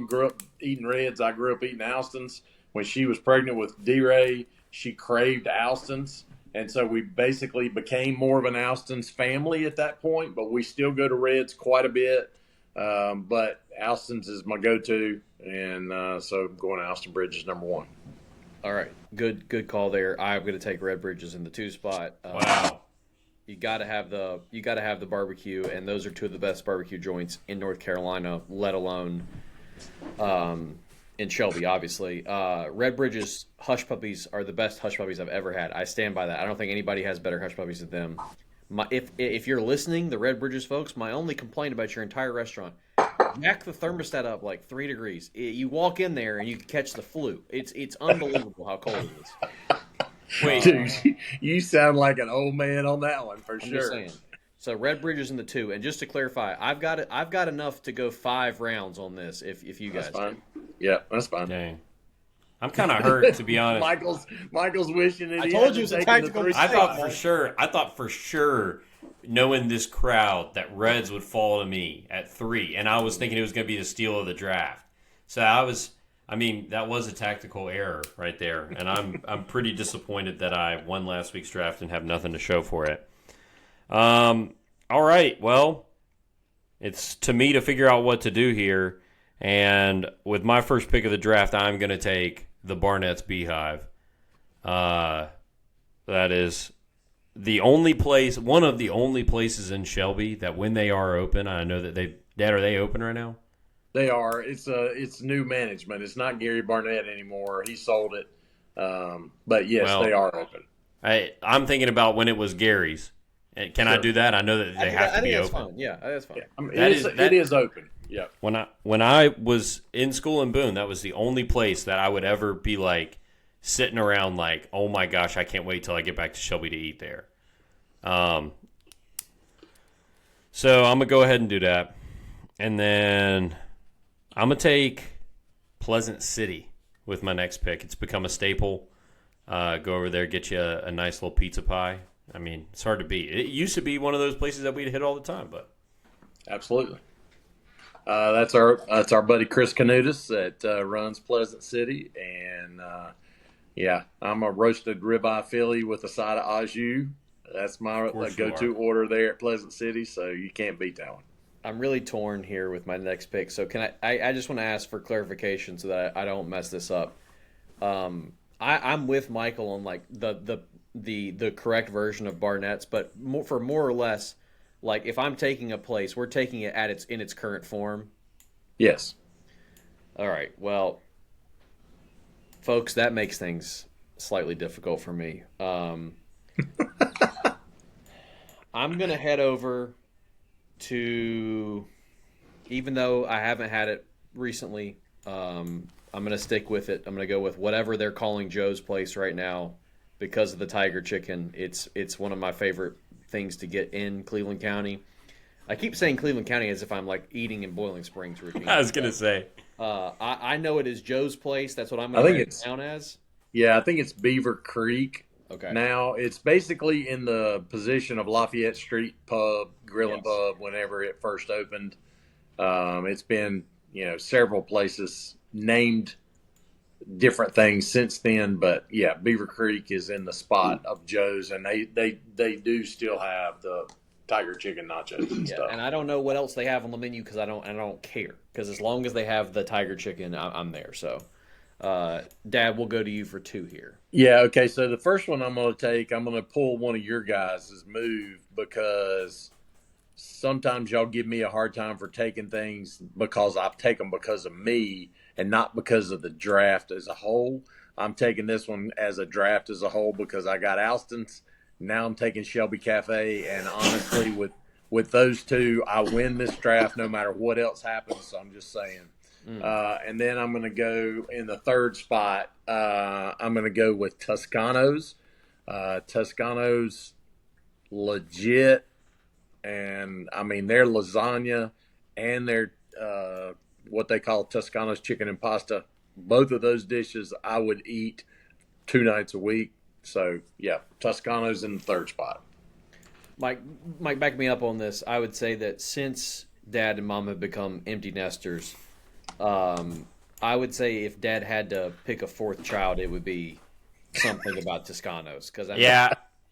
grew up eating Reds. I grew up eating Alston's. When she was pregnant with D-Ray, she craved Alston's. And so we basically became more of an Alston's family at that point, but we still go to Reds quite a bit. But Alston's is my go-to, and so I'm going to Alston Bridges number one. All right, good call there. I'm going to take Red Bridges in the 2 spot. Wow. You got to have the barbecue, and those are two of the best barbecue joints in North Carolina, let alone in Shelby, obviously. Red Bridges Hush Puppies are the best Hush Puppies I've ever had. I stand by that. I don't think anybody has better Hush Puppies than them. If you're listening, the Red Bridges folks, my only complaint about your entire restaurant, jack the thermostat up like 3 degrees. You walk in there and you can catch the flu. It's unbelievable how cold it is. Wait, dude, you sound like an old man on that one for I'm sure. just saying. So Red Bridges in the 2, and just to clarify, I've got enough to go 5 rounds on this. If you guys, that's fine. Yeah, that's fine. Dang. I'm kind of hurt, to be honest. Michael's wishing that I he told hadn't you it's a taken the tactical 3 mistake. I thought for sure, knowing this crowd, that Reds would fall to me at 3, and I was thinking it was going to be the steal of the draft. So that was a tactical error right there, and I'm pretty disappointed that I won last week's draft and have nothing to show for it. All right, well, it's to me to figure out what to do here, and with my first pick of the draft, I'm going to take the Barnett's Beehive. That is the only place, one of the only places in Shelby that when they are open, I know that are they open right now? They are. It's new management. It's not Gary Barnett anymore. He sold it. But yes, they are open. I'm thinking about when it was Gary's. Can I do that? I know that they have to be open. Fine. Yeah, that's fine. Yeah. It is open. Yeah. When I was in school in Boone, that was the only place that I would ever be like sitting around like, oh my gosh, I can't wait till I get back to Shelby to eat there. So I'm gonna go ahead and do that, and then I'm gonna take Pleasant City with my next pick. It's become a staple. Go over there, get you a nice little pizza pie. I mean, it's hard to beat. It used to be one of those places that we'd hit all the time, but absolutely. That's our buddy Chris Canutus that runs Pleasant City, and I'm a roasted ribeye Philly with a side of au jus. That's my go-to order there at Pleasant City, so you can't beat that one. I'm really torn here with my next pick, so can I just want to ask for clarification so that I don't mess this up. I'm with Michael on like the correct version of Barnett's, but more or less, like if I'm taking a place, we're taking it in its current form. Yes. All right. Well, folks, that makes things slightly difficult for me. I'm gonna head over to, even though I haven't had it recently, I'm gonna stick with it. I'm gonna go with whatever they're calling Joe's Place right now because of the Tiger Chicken. It's one of my favorite things to get in Cleveland County. I keep saying Cleveland County as if I'm like eating in Boiling Springs routine. I was gonna say. I know it is Joe's Place. That's what I'm gonna write it down as. Yeah, I think it's Beaver Creek. Okay. Now it's basically in the position of Lafayette Street Pub, Grill and Pub. Whenever it first opened, it's been several places named different things since then. But yeah, Beaver Creek is in the spot of Joe's, and they do still have the Tiger Chicken nachos and stuff. And I don't know what else they have on the menu because I don't care, because as long as they have the Tiger Chicken, I'm there. So. Dad, we'll go to you for 2 here. Yeah, okay. So the first one I'm going to pull one of your guys' move, because sometimes y'all give me a hard time for taking things because I take them because of me and not because of the draft as a whole. I'm taking this one as a draft as a whole because I got Alston's. Now I'm taking Shelby Cafe, and honestly, with those two, I win this draft no matter what else happens. So I'm just saying. And then I'm going to go in the 3rd spot. I'm going to go with Toscano's. Toscano's legit. And, I mean, their lasagna and their what they call Toscano's chicken and pasta, both of those dishes I would eat 2 nights a week. So, yeah, Toscano's in the 3rd spot. Mike, back me up on this. I would say that since Dad and Mom have become empty nesters, I would say if Dad had to pick a 4th child, it would be something about Toscano's.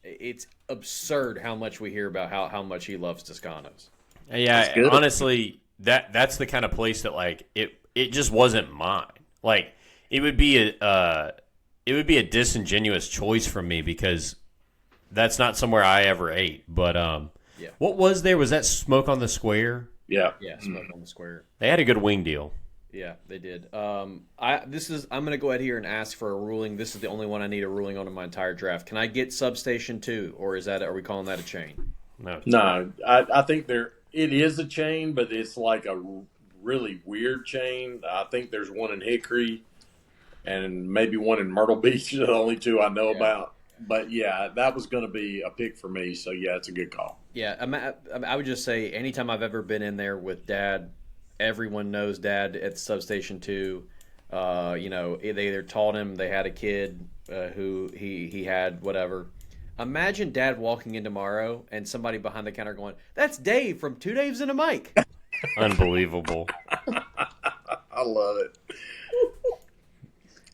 it's absurd how much we hear about how much he loves Toscanos. Yeah, honestly, that's the kind of place that like it just wasn't mine. Like it would be a disingenuous choice from me because that's not somewhere I ever ate. But Yeah. what was there? Was that Smoke on the Square? Yeah. Yeah, Smoke on the Square. They had a good wing deal. Yeah, they did. I'm gonna go ahead here and ask for a ruling. This is the only one I need a ruling on in my entire draft. Can I get Substation 2, or are we calling that a chain? No, I think it is a chain, but it's like a really weird chain. I think there's one in Hickory and maybe one in Myrtle Beach. The only two I know about. But yeah, that was going to be a pick for me. So yeah, it's a good call. Yeah, I would just say anytime I've ever been in there with Dad, everyone knows Dad at Substation 2. They either taught him, they had a kid who he had, whatever. Imagine Dad walking in tomorrow and somebody behind the counter going, "That's Dave from Two Daves and a Mic." Unbelievable. I love it.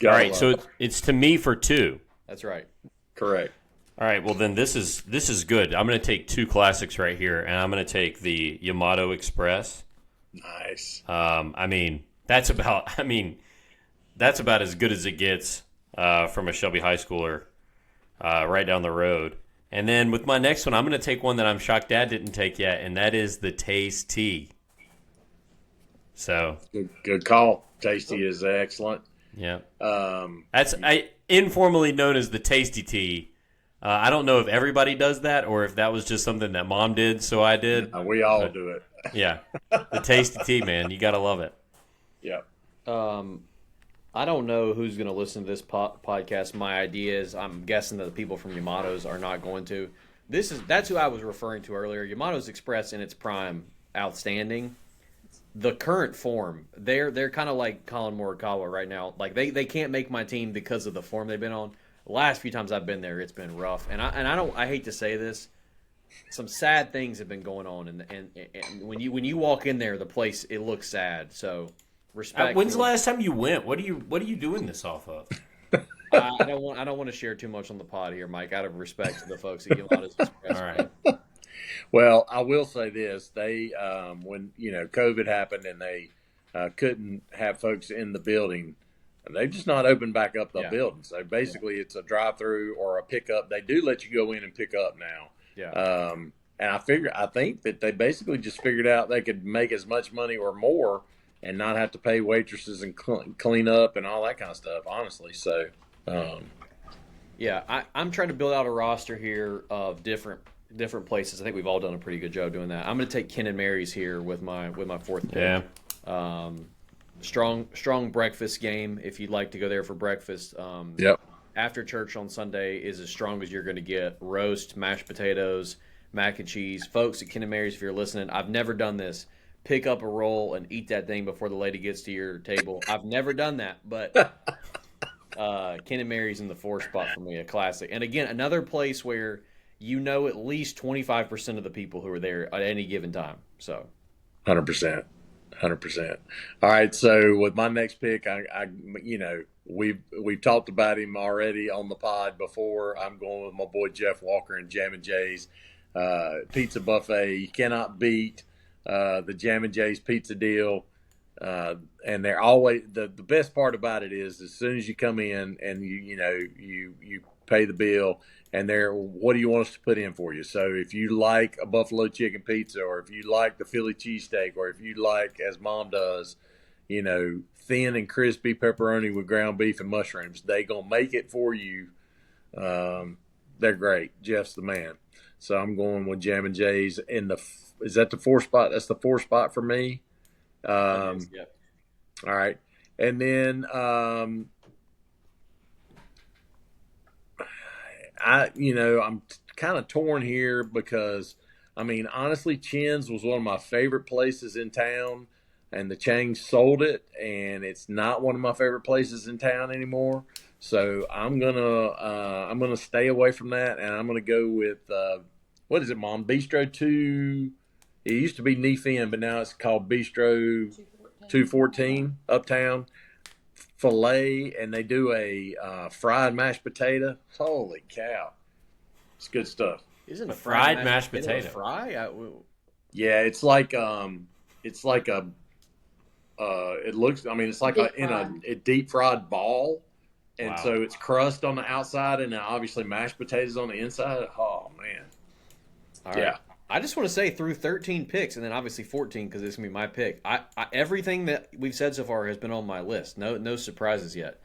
All right, so it's to me for 2. That's right. Correct. All right, well then this is good. I'm going to take 2 classics right here, and I'm going to take the Yamato Express. Nice. That's about as good as it gets from a Shelby high schooler right down the road. And then with my next one, I'm going to take one that I'm shocked Dad didn't take yet, and that is the Tasty. So good call. Tasty is excellent. Yeah. That's informally known as the Tasty Tea. I don't know if everybody does that or if that was just something that Mom did, so I did. We all do it. Yeah. The Tasty Tea, man. You got to love it. Yeah. I don't know who's going to listen to this podcast. My idea is I'm guessing that the people from Yamato's are not going to. That's who I was referring to earlier. Yamato's Express in its prime, outstanding. The current form, they're kind of like Colin Morikawa right now. Like they can't make my team because of the form they've been on. The last few times I've been there, it's been rough. And I hate to say this, some sad things have been going on. And when you walk in there, the place, it looks sad. So respect. When's the last time you went? What are you doing this off of? I don't want to share too much on the pod here, Mike, out of respect to the folks at Yamato's Express. All right. Well, I will say this: they, when COVID happened and they couldn't have folks in the building, they've just not opened back up the building. So basically, it's a drive-through or a pickup. They do let you go in and pick up now. Yeah. And I think that they basically just figured out they could make as much money or more and not have to pay waitresses and clean up and all that kind of stuff. Honestly, so. Yeah, I'm trying to build out a roster here of different places. I think we've all done a pretty good job doing that. I'm going to take Ken and Mary's here with my 4th pick. Yeah. Strong breakfast game if you'd like to go there for breakfast. Yep. After church on Sunday is as strong as you're going to get. Roast, mashed potatoes, mac and cheese. Folks at Ken and Mary's, if you're listening, I've never done this. Pick up a roll and eat that thing before the lady gets to your table. I've never done that, but Ken and Mary's in the 4 spot for me, a classic. And again, another place where at least 25% of the people who are there at any given time. So, 100%. All right. So with my next pick, we've talked about him already on the pod before. I'm going with my boy Jeff Walker and Jam and Jay's Pizza Buffet. You cannot beat the Jam and Jay's pizza deal. And they're always the best part about it is as soon as you come in and you pay the bill and what do you want us to put in for you? So if you like a buffalo chicken pizza or if you like the Philly cheesesteak or if you like, as Mom does, thin and crispy pepperoni with ground beef and mushrooms, they gonna make it for you. They're great. Jeff's the man. So I'm going with Jam and Jay's is that the 4 spot? That's the 4 spot for me. yep. All right. And then I'm kind of torn here because, honestly, Chen's was one of my favorite places in town, and the chain sold it, and it's not one of my favorite places in town anymore. So I'm gonna stay away from that, and I'm gonna go with what is it, Mom? Bistro 2. It used to be Neef Inn, but now it's called Bistro 214 Uptown. Filet, and they do a fried mashed potato. Holy cow. It's good stuff. Isn't A fried mashed potato. Fry? Yeah, it's like it's like a it looks. I mean, it's like a deep fried ball, and Wow. so it's crust on the outside, and then obviously mashed potatoes on the inside. Oh man, All right. I just want to say through 13 picks, and then obviously 14 because it's gonna be my pick. Everything that we've said so far has been on my list. No surprises yet.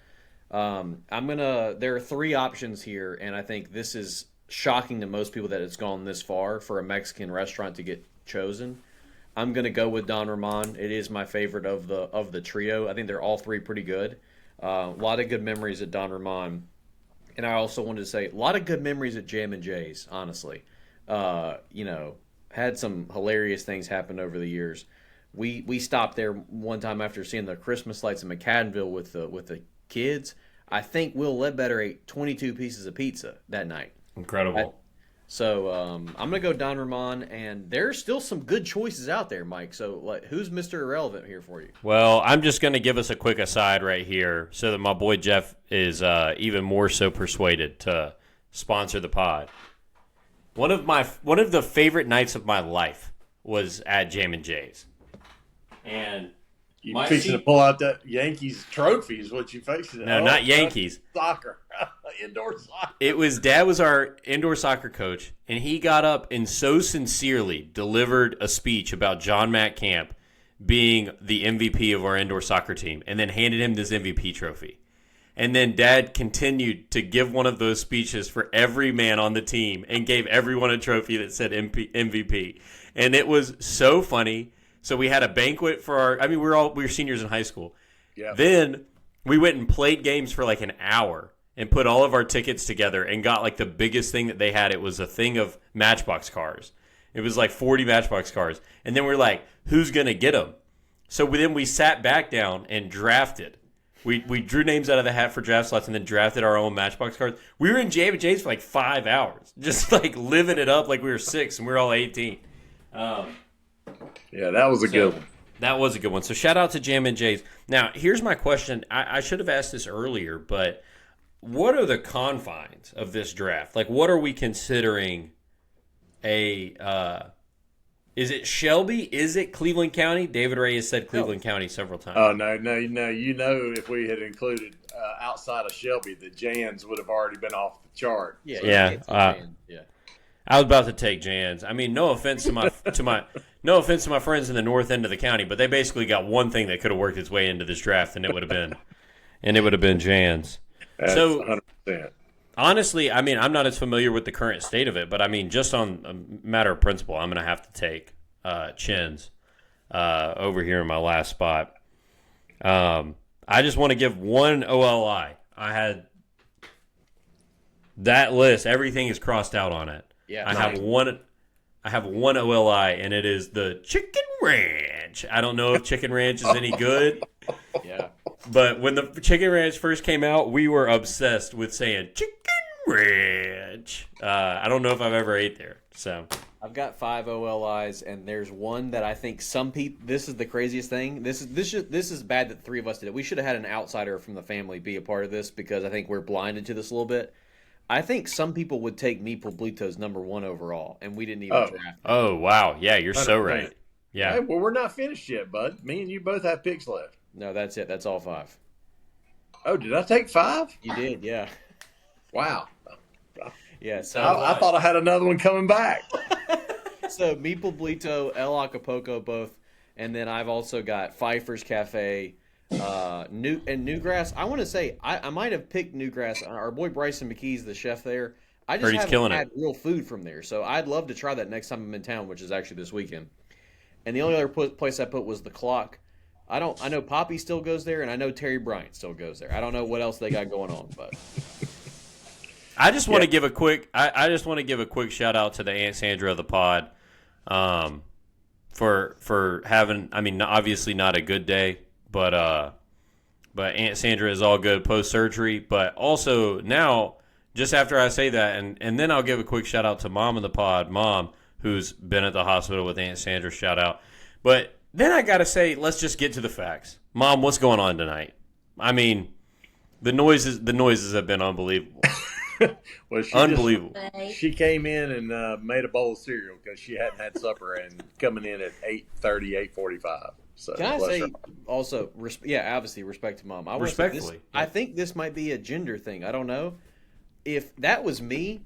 There are 3 options here, and I think this is shocking to most people that it's gone this far for a Mexican restaurant to get chosen. I'm gonna go with Don Ramon. It is my favorite of the trio. I think they're all 3 pretty good. A lot of good memories at Don Ramon, and I also wanted to say a lot of good memories at Jam and Jay's. Honestly, had some hilarious things happen over the years. We stopped there one time after seeing the Christmas lights in McAdenville with the kids. I think Will Ledbetter ate 22 pieces of pizza that night. Incredible. So I'm gonna go Don Ramon, and there's still some good choices out there, Mike. So who's Mr. Irrelevant here for you? Well, I'm just going to give us a quick aside right here so that my boy Jeff is even more so persuaded to sponsor the pod. One of the favorite nights of my life was at Jam and Jay's. And you fixing to pull out that Yankees trophy is what you fixing. No, not Yankees. Soccer. Indoor soccer. Dad was our indoor soccer coach, and he got up and so sincerely delivered a speech about John Matt Camp being the MVP of our indoor soccer team, and then handed him this MVP trophy. And then Dad continued to give one of those speeches for every man on the team and gave everyone a trophy that said MVP. And it was so funny. So we had a banquet for we were seniors in high school. Yeah. Then we went and played games for like an hour and put all of our tickets together and got like the biggest thing that they had. It was a thing of Matchbox cars. It was like 40 Matchbox cars. And then we're like, who's going to get them? So then we sat back down and drafted. We drew names out of the hat for draft slots and then drafted our own Matchbox cards. We were in Jam and J's for like 5 hours, just like living it up like we were 6 and we were all 18. Yeah, that was a good one. That was a good one. So shout out to Jam and J's. Now, here's my question. I should have asked this earlier, but what are the confines of this draft? Like, what are we considering is it Shelby? Is it Cleveland County? David Ray has said Cleveland County several times. Oh, no. You know, if we had included outside of Shelby, the Jans would have already been off the chart. Yeah. I was about to take Jans. I mean, no offense to my friends in the north end of the county, but they basically got one thing that could have worked its way into this draft, and it would have been Jans. That's so 100%. Honestly, I mean, I'm not as familiar with the current state of it, but I mean, just on a matter of principle, I'm going to have to take Chins over here in my last spot. I just want to give one OLI. I had that list. Everything is crossed out on it. Yeah, I have one OLI, and it is the Chicken Ranch. I don't know if Chicken Ranch is any good. Yeah. But when the Chicken Ranch first came out, we were obsessed with saying Chicken Ranch. I don't know if I've ever ate there. So I've got 5 OLIs, and there's one that I think some people. This is the craziest thing. This is bad that 3 of us did it. We should have had an outsider from the family be a part of this because I think we're blinded to this a little bit. I think some people would take Mi Pueblito's number 1 overall, and we didn't even draft him. Oh, wow. Yeah, you're so right. Yeah. Hey, well, we're not finished yet, bud. Me and you both have picks left. No, that's it. That's all 5. Oh, did I take 5? You did, yeah. Wow. Yeah, so I thought I had another one coming back. So Mi Pueblito, El Acapulco both, and then I've also got Pfeiffer's Cafe, Newgrass. I want to say I might have picked Newgrass. Our boy Bryson McKee's the chef there. I just haven't had real food from there, so I'd love to try that next time I'm in town, which is actually this weekend. And the only other place I put was the Clock. I know Poppy still goes there, and I know Terry Bryant still goes there. I don't know what else they got going on, but I just want to give a quick. I just want to give a quick shout out to the Aunt Sandra of the pod, for having. I mean, obviously not a good day, but Aunt Sandra is all good post surgery. But also now, just after I say that, and then I'll give a quick shout out to Mom of the pod, Mom, who's been at the hospital with Aunt Sandra. Shout out, but. Then I got to say, let's just get to the facts. Mom, what's going on tonight? I mean, the noises have been unbelievable. Well, she Unbelievable. she came in and made a bowl of cereal because she hadn't had supper and coming in at 8:30, 8:45. So Can I bless say her. also, obviously respect to mom. I wanna say this, Respectfully. I think this might be a gender thing. I don't know. If that was me,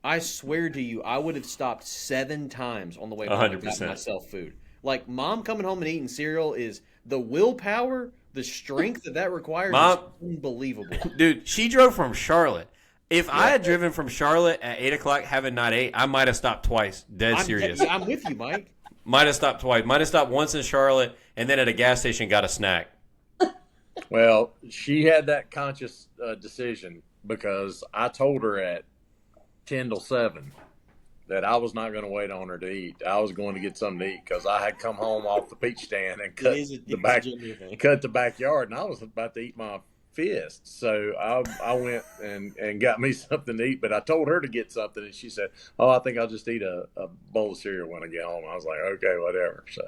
I swear to you, I would have stopped 7 times on the way home and got 100%. myself food. Like mom coming home and eating cereal is the willpower, the strength that requires Mom- is unbelievable. Dude, she drove from Charlotte. If I had driven from Charlotte at 8 o'clock, having not ate, I might have stopped twice. Dead serious. I'm with you, Mike. Might have stopped twice. Might have stopped once in Charlotte, and then at a gas station got a snack. Well, she had that conscious decision because I told her at 10 till 7 that I was not going to wait on her to eat. I was going to get something to eat because I had come home off the peach stand and cut the backyard, and I was about to eat my fist. So I went and got me something to eat, but I told her to get something, and she said, "Oh, I think I'll just eat a bowl of cereal when I get home." I was like, "Okay, whatever." So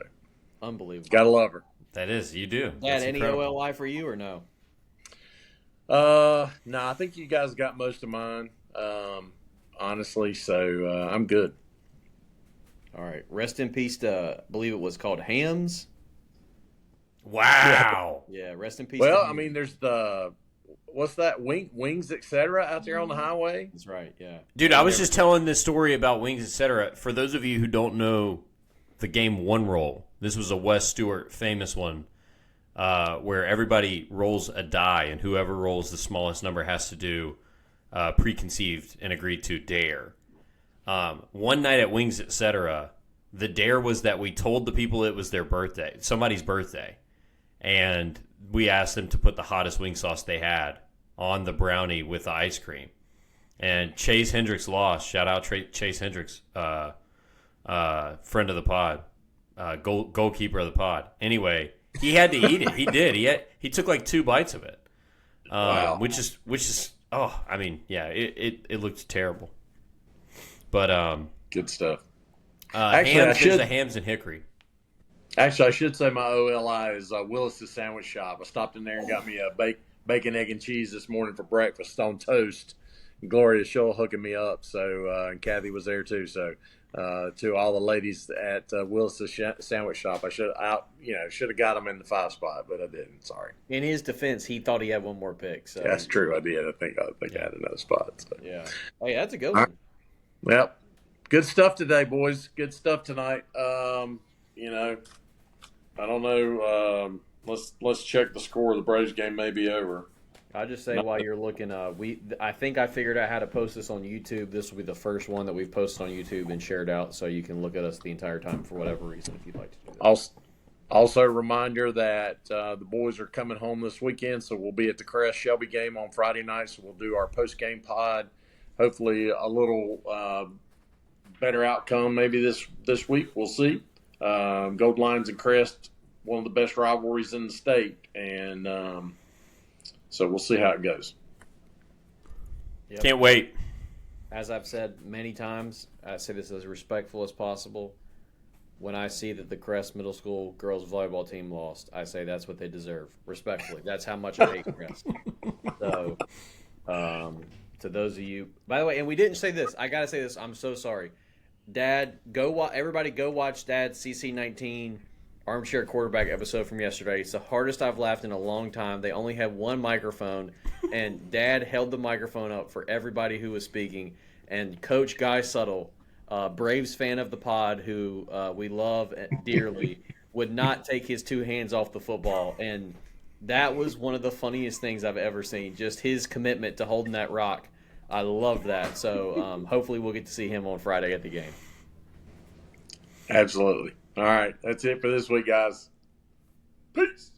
Unbelievable. gotta love her. That is, you do. Dad, That's any incredible. OLI for you or no? No, I think you guys got most of mine, honestly. So I'm good. All right. Rest in peace to, I believe it was called Hams. Wow. Yeah, rest in peace. Well, to I Hams. mean, there's what's that? Wings, etc. out there on the highway. That's right. Yeah. Dude, I was just telling this story about wings, etc. For those of you who don't know the game One Roll, this was a Wes Stewart famous one where everybody rolls a die, and whoever rolls the smallest number has to do preconceived and agreed to dare. One night at Wings, etc., the dare was that we told the people it was their birthday, somebody's birthday, and we asked them to put the hottest wing sauce they had on the brownie with the ice cream. And Chase Hendricks lost. Shout out Chase Hendricks, friend of the pod, goalkeeper of the pod. Anyway, he had to eat it. He did. He took like 2 bites of it, Wow. which is I mean, yeah, it looked terrible. But Good stuff. Actually, Actually, there's the hams and hickory. Actually, I should say my OLI is Willis's Sandwich Shop. I stopped in there and got me a bacon, egg, and cheese this morning for breakfast on toast. Gloria Shull hooking me up, so and Kathy was there too. So to all the ladies at Willis's Sandwich Shop, I should have got them in the 5 spot, but I didn't. Sorry. In his defense, he thought he had one more pick. So That's true. I did. I think I had another spot. So. yeah. Hey, that's a good All one. right. Yep. Good stuff today, boys. Good stuff tonight. I don't know. Let's check the score. The Braves game may be over. I'll just say while you're looking, I think I figured out how to post this on YouTube. This will be the first one that we've posted on YouTube and shared out, so you can look at us the entire time for whatever reason if you'd like to do that. Also, reminder that the boys are coming home this weekend, so we'll be at the Crest Shelby game on Friday night. So we'll do our post game pod. Hopefully, a little better outcome maybe this week. We'll see. Gold Lions and Crest, one of the best rivalries in the state, and so we'll see how it goes. Yep. Can't wait. As I've said many times, I say this as respectful as possible. When I see that the Crest Middle School girls volleyball team lost, I say that's what they deserve. Respectfully, that's how much I hate Crest. So, to those of you, by the way, and we didn't say this. I gotta say this. I'm so sorry, Dad. Everybody, go watch Dad's CC19 Armchair Quarterback episode from yesterday. It's the hardest I've laughed in a long time. They only had one microphone, and Dad held the microphone up for everybody who was speaking. And Coach Guy Suttle, Braves fan of the pod, who we love dearly, would not take his 2 hands off the football. And that was one of the funniest things I've ever seen. Just his commitment to holding that rock. I love that. So hopefully we'll get to see him on Friday at the game. Absolutely. All right. That's it for this week, guys. Peace.